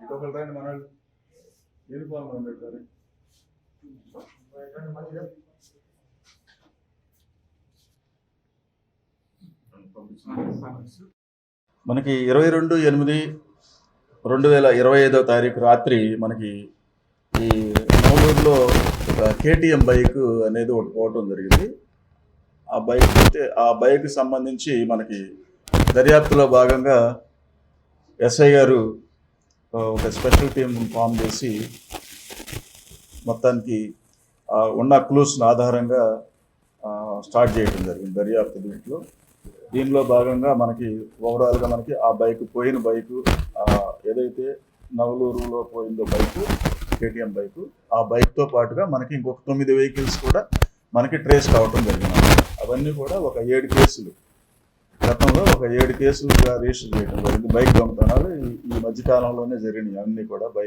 ఇంకొకరు రండి మన వాళ్ళు యూనిఫామ్ పెట్టారు. మనకి 22/8/2025 రాత్రి మనకి ఈ నవలూరులో ఒక కేటీఎం బైక్ అనేది ఒకటి పోవటం జరిగింది. ఆ బైక్ సంబంధించి మనకి దర్యాప్తులో భాగంగా ఎస్ఐ గారు ఒక స్పెషల్ టీం ఫామ్ చేసి మొత్తానికి ఉన్న క్లూస్ని ఆధారంగా స్టార్ట్ చేయడం జరిగింది దర్యాప్తు. దీనిలో భాగంగా మనకి ఓవరాల్గా మనకి ఆ పోయిన బైకు ఏదైతే నవలూరులో పోయిందో బైకు కేటీఎం బైకు, ఆ బైక్తో పాటుగా మనకి ఇంకొక 9 వెహికల్స్ కూడా మనకి ట్రేస్ కావటం జరిగింది. అవన్నీ కూడా ఒక 7 కేసులు, గతంలో ఒక 7 కేసులుగా రిజిస్టర్ చేయడం జరిగింది. బైక్ దొంగతనాలు ఈ మధ్యకాలంలోనే జరిగినాయి అన్నీ కూడా.